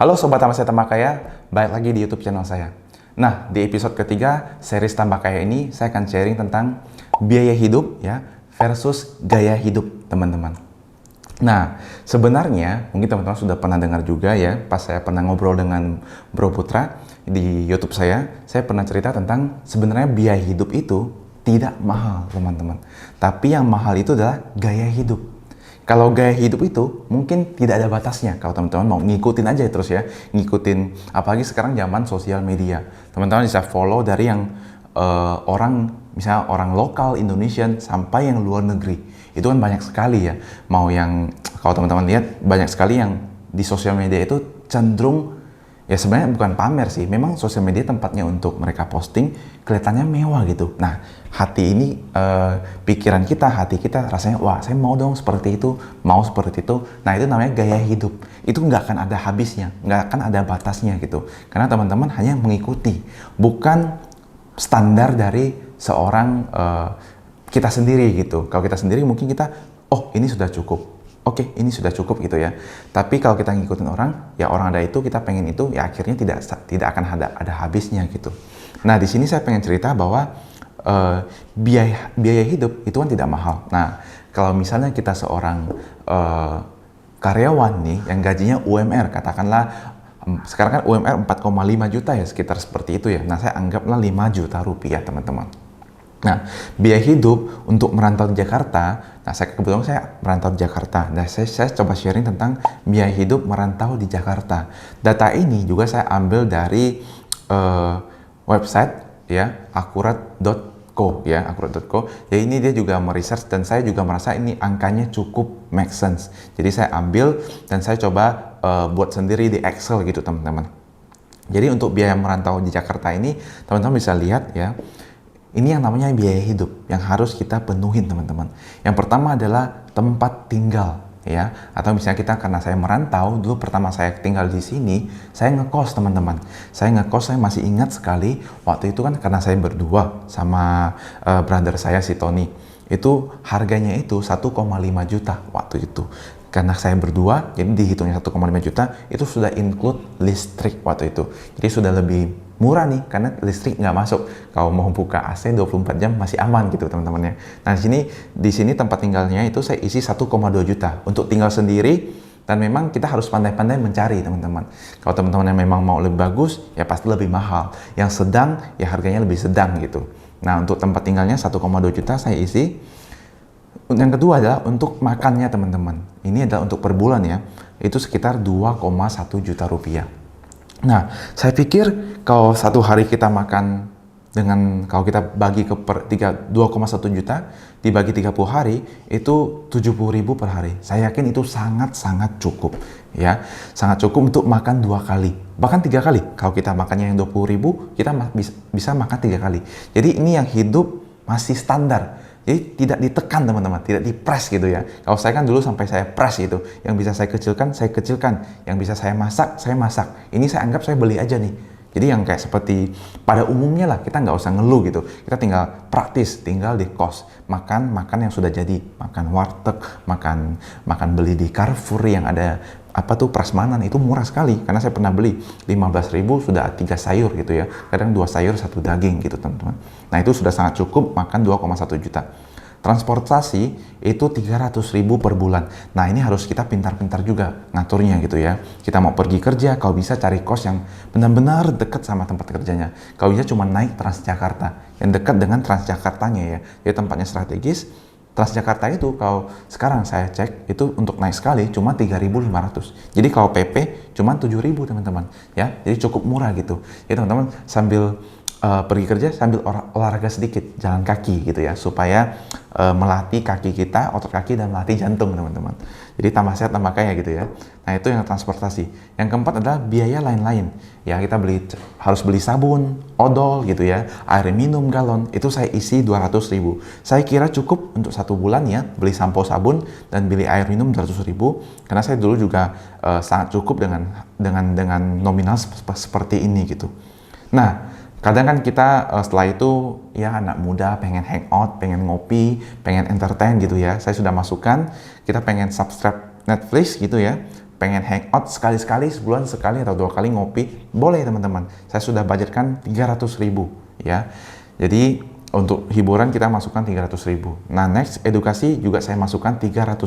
Halo Sobat Tambah Saya Tambah Kaya, balik lagi di YouTube channel saya. Nah, di episode ketiga, series Tambah Kaya ini, saya akan sharing tentang biaya hidup ya versus gaya hidup, teman-teman. Nah, sebenarnya, mungkin teman-teman sudah pernah dengar juga ya, pas saya pernah ngobrol dengan Bro Putra di YouTube saya pernah cerita tentang sebenarnya biaya hidup itu tidak mahal, teman-teman. Tapi yang mahal itu adalah gaya hidup. Kalau gaya hidup itu mungkin tidak ada batasnya. Kalau teman-teman mau ngikutin aja terus ya, ngikutin. Apalagi sekarang zaman sosial media. Teman-teman bisa follow dari yang orang, misalnya orang lokal Indonesian sampai yang luar negeri. Itu kan banyak sekali ya. Mau yang, kalau teman-teman lihat banyak sekali yang di sosial media itu cenderung, ya sebenarnya bukan pamer sih, memang sosial media tempatnya untuk mereka posting, kelihatannya mewah gitu. Nah, hati ini, pikiran kita, hati kita rasanya, wah saya mau dong seperti itu, mau seperti itu. Nah, itu namanya gaya hidup. Itu nggak akan ada habisnya, nggak akan ada batasnya gitu. Karena teman-teman hanya mengikuti, bukan standar dari seorang kita sendiri gitu. Kalau kita sendiri mungkin kita, oh ini sudah cukup. Oke, ini sudah cukup gitu ya. Tapi kalau kita ngikutin orang, ya orang ada itu, kita pengen itu, ya akhirnya tidak akan ada habisnya gitu. Nah, di sini saya pengen cerita bahwa biaya hidup itu kan tidak mahal. Nah, kalau misalnya kita seorang karyawan nih, yang gajinya UMR, katakanlah sekarang kan UMR 4,5 juta ya, sekitar seperti itu ya. Nah, saya anggaplah 5 juta rupiah, teman-teman. Nah, biaya hidup untuk merantau di Jakarta, nah kebetulan saya merantau di Jakarta. Nah, saya coba sharing tentang biaya hidup merantau di Jakarta. Data ini juga saya ambil dari website ya, akurat.co ya, akurat.co. Ya, ini dia juga meresearch dan saya juga merasa ini angkanya cukup make sense. Jadi saya ambil dan saya coba buat sendiri di Excel gitu, teman-teman. Jadi untuk biaya merantau di Jakarta ini, teman-teman bisa lihat ya. Ini yang namanya biaya hidup yang harus kita penuhin, teman-teman. Yang pertama adalah tempat tinggal ya. Atau misalnya kita, karena saya merantau, dulu pertama saya tinggal di sini, saya ngekos, teman-teman. Saya masih ingat sekali waktu itu kan, karena saya berdua sama brother saya si Tony. Itu harganya itu 1,5 juta waktu itu. Karena saya berdua, jadi dihitungnya 1,5 juta, itu sudah include listrik waktu itu. Jadi sudah lebih murah nih, karena listrik nggak masuk. Kalau mau buka AC 24 jam masih aman gitu, teman-temannya. Nah, di sini tempat tinggalnya itu saya isi 1,2 juta untuk tinggal sendiri, dan memang kita harus pandai-pandai mencari, teman-teman. Kalau teman-teman yang memang mau lebih bagus, ya pasti lebih mahal. Yang sedang, ya harganya lebih sedang gitu. Nah, untuk tempat tinggalnya 1,2 juta saya isi. Yang kedua adalah untuk makannya, teman-teman. Ini adalah untuk per bulan ya. Itu sekitar 2,1 juta rupiah. Nah, saya pikir kalau satu hari kita makan dengan, kalau kita bagi ke 2,1 juta dibagi 30 hari, itu 70.000 per hari. Saya yakin itu sangat-sangat cukup ya. Sangat cukup untuk makan 2 kali, bahkan 3 kali. Kalau kita makannya yang 20.000, kita bisa makan 3 kali. Jadi ini yang hidup masih standar. Jadi tidak ditekan, teman-teman, tidak dipres gitu ya. Kalau saya kan dulu sampai saya press gitu. Yang bisa saya kecilkan. Yang bisa saya masak. Ini saya anggap saya beli aja nih. Jadi yang kayak seperti pada umumnya lah, kita nggak usah ngeluh gitu. Kita tinggal praktis, tinggal di kos. Makan yang sudah jadi. Makan warteg, makan beli di Carrefour yang ada prasmanan, itu murah sekali. Karena saya pernah beli 15.000 sudah 3 sayur gitu ya. Kadang 2 sayur 1 daging gitu, teman-teman. Nah, itu sudah sangat cukup makan 2,1 juta. Transportasi itu 300.000 per bulan. Nah, ini harus kita pintar-pintar juga ngaturnya gitu ya. Kita mau pergi kerja, kalau bisa cari kos yang benar-benar dekat sama tempat kerjanya. Kalau bisa cuma naik Transjakarta, yang dekat dengan Transjakartanya ya. Jadi tempatnya strategis. Transjakarta itu kalau sekarang saya cek itu untuk naik sekali cuma 3.500. Jadi kalau PP cuma 7.000, teman-teman ya. Jadi cukup murah gitu. Jadi teman-teman sambil pergi kerja sambil olahraga sedikit, jalan kaki gitu ya, supaya melatih kaki kita, otot kaki, dan melatih jantung, teman-teman. Jadi tambah sehat, tambah kaya gitu ya. Nah, itu yang transportasi. Yang keempat adalah biaya lain-lain. Ya, kita harus beli sabun, odol gitu ya, air minum galon, itu saya isi 200.000. Saya kira cukup untuk 1 bulan ya, beli sampo, sabun, dan beli air minum 200.000. Karena saya dulu juga sangat cukup dengan nominal seperti ini gitu. Nah, kadang kan kita setelah itu ya anak muda pengen hangout, pengen ngopi, pengen entertain gitu ya. Saya sudah masukkan, kita pengen subscribe Netflix gitu ya, pengen hangout sekali-sekali, sebulan sekali atau 2 kali ngopi, boleh teman-teman. Saya sudah budgetkan 300.000 ya. Jadi untuk hiburan kita masukkan 300.000. Nah, next edukasi juga saya masukkan 300.000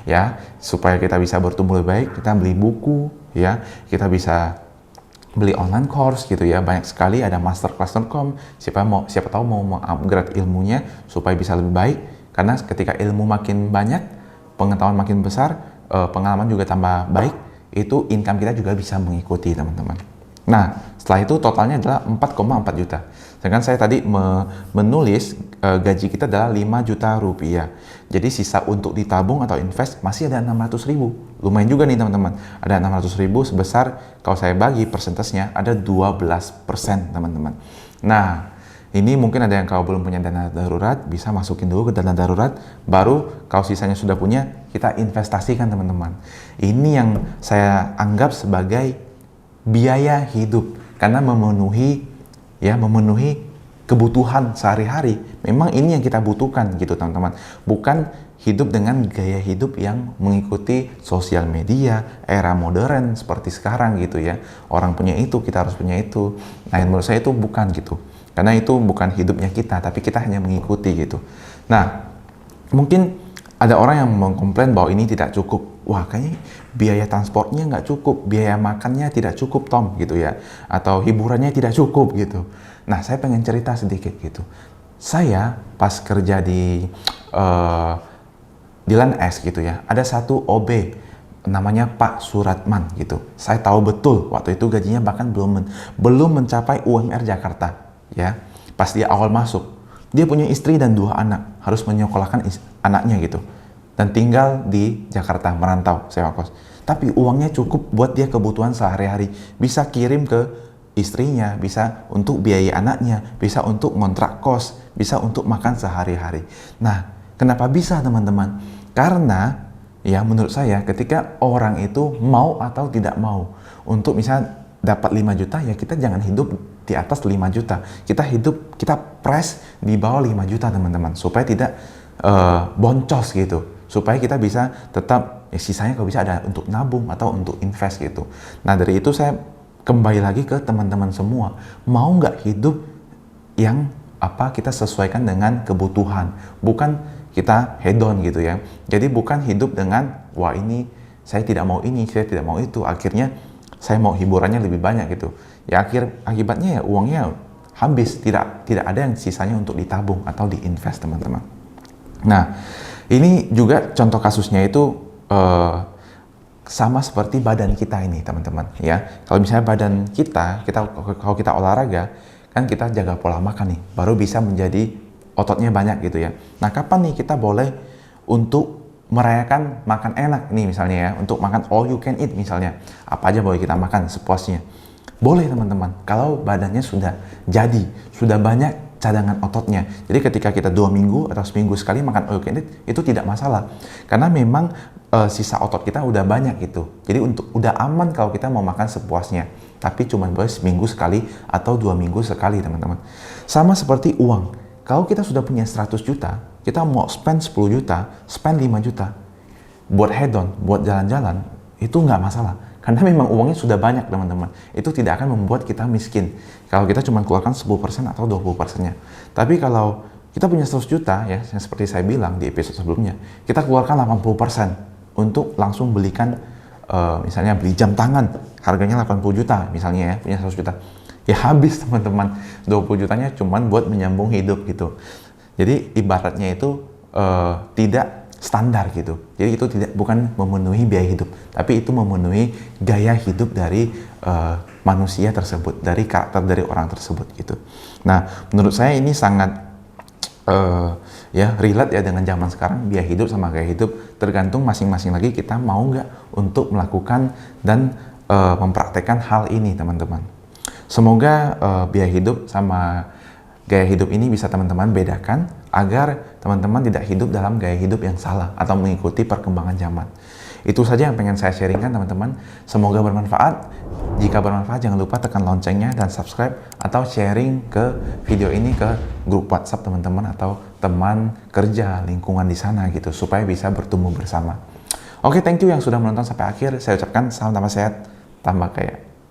ya, supaya kita bisa bertumbuh lebih baik. Kita beli buku ya, kita bisa beli online course gitu ya, banyak sekali, ada masterclass.com. Siapa tahu mau upgrade ilmunya supaya bisa lebih baik, karena ketika ilmu makin banyak, pengetahuan makin besar, pengalaman juga tambah baik, itu income kita juga bisa mengikuti teman-teman. Nah, setelah itu totalnya adalah 4,4 juta. Sedangkan saya tadi menulis gaji kita adalah 5 juta rupiah. Jadi sisa untuk ditabung atau invest masih ada 600.000. Lumayan juga nih teman-teman. Ada 600.000 sebesar, kalau saya bagi persentasenya ada 12% teman-teman. Nah, ini mungkin ada yang kalau belum punya dana darurat, bisa masukin dulu ke dana darurat, baru kalau sisanya sudah punya, kita investasikan teman-teman. Ini yang saya anggap sebagai biaya hidup, karena memenuhi kebutuhan sehari-hari. Memang ini yang kita butuhkan gitu teman-teman. Bukan hidup dengan gaya hidup yang mengikuti sosial media, era modern seperti sekarang gitu ya. Orang punya itu, kita harus punya itu. Nah, menurut saya itu bukan gitu. Karena itu bukan hidupnya kita, tapi kita hanya mengikuti gitu. Nah, mungkin ada orang yang mengkomplain bahwa ini tidak cukup. Wah, kayaknya biaya transportnya nggak cukup, biaya makannya tidak cukup Tom gitu ya. Atau hiburannya tidak cukup gitu. Nah, saya pengen cerita sedikit gitu. Saya pas kerja di Land S gitu ya, ada satu OB namanya Pak Suratman gitu. Saya tahu betul waktu itu gajinya bahkan belum mencapai UMR Jakarta. Ya, pas dia awal masuk, dia punya istri dan 2 anak, harus menyekolahkan anaknya gitu, dan tinggal di Jakarta, merantau, sewa kos. Tapi uangnya cukup buat dia kebutuhan sehari-hari, bisa kirim ke istrinya, bisa untuk biaya anaknya, bisa untuk ngontrak kos, bisa untuk makan sehari-hari. Nah, kenapa bisa teman-teman? Karena ya menurut saya ketika orang itu mau atau tidak mau untuk misalnya dapat 5 juta, ya kita jangan hidup di atas 5 juta. Kita press di bawah 5 juta teman-teman, supaya tidak boncos gitu. Supaya kita bisa tetap, ya sisanya kalau bisa ada untuk nabung atau untuk invest gitu. Nah, dari itu saya kembali lagi ke teman-teman semua. Mau nggak hidup yang kita sesuaikan dengan kebutuhan, bukan kita hedon gitu ya. Jadi bukan hidup dengan, wah ini saya tidak mau ini, saya tidak mau itu, akhirnya saya mau hiburannya lebih banyak gitu. Ya akibatnya ya uangnya habis, tidak ada yang sisanya untuk ditabung atau diinvest teman-teman. Nah, ini juga contoh kasusnya itu sama seperti badan kita ini teman-teman ya. Kalau misalnya badan kita kalau kita olahraga kan kita jaga pola makan nih, baru bisa menjadi ototnya banyak gitu ya. Nah, kapan nih kita boleh untuk merayakan makan enak nih misalnya ya, untuk makan all you can eat misalnya, apa aja boleh kita makan sepuasnya. Boleh teman-teman, kalau badannya sudah jadi, sudah banyak cadangan ototnya. Jadi ketika kita 2 minggu atau seminggu sekali makan all you can eat, itu tidak masalah. Karena memang sisa otot kita udah banyak gitu. Jadi udah aman kalau kita mau makan sepuasnya. Tapi cuma boleh seminggu sekali atau 2 minggu sekali teman-teman. Sama seperti uang. Kalau kita sudah punya 100 juta, kita mau spend 10 juta, spend 5 juta, buat hedon, buat jalan-jalan, itu nggak masalah. Karena memang uangnya sudah banyak teman-teman. Itu tidak akan membuat kita miskin. Kalau kita cuma keluarkan 10% atau 20%-nya. Tapi kalau kita punya 100 juta, ya seperti saya bilang di episode sebelumnya, kita keluarkan 80% untuk langsung belikan, misalnya beli jam tangan, harganya 80 juta misalnya ya, punya 100 juta. Ya habis teman-teman, 20 jutanya cuman buat menyambung hidup gitu. Jadi ibaratnya itu tidak standar gitu. Jadi itu bukan memenuhi biaya hidup, tapi itu memenuhi gaya hidup dari manusia tersebut, dari karakter dari orang tersebut gitu. Nah, menurut saya ini sangat relate ya dengan zaman sekarang. Biaya hidup sama gaya hidup tergantung masing-masing lagi kita mau nggak untuk melakukan dan mempraktekkan hal ini teman-teman. Semoga biaya hidup sama gaya hidup ini bisa teman-teman bedakan agar teman-teman tidak hidup dalam gaya hidup yang salah atau mengikuti perkembangan zaman. Itu saja yang pengen saya sharingkan teman-teman. Semoga bermanfaat. Jika bermanfaat jangan lupa tekan loncengnya dan subscribe atau sharing ke video ini ke grup WhatsApp teman-teman atau teman kerja lingkungan di sana gitu supaya bisa bertumbuh bersama. Oke, thank you yang sudah menonton sampai akhir. Saya ucapkan salam tambah sehat, tambah kaya.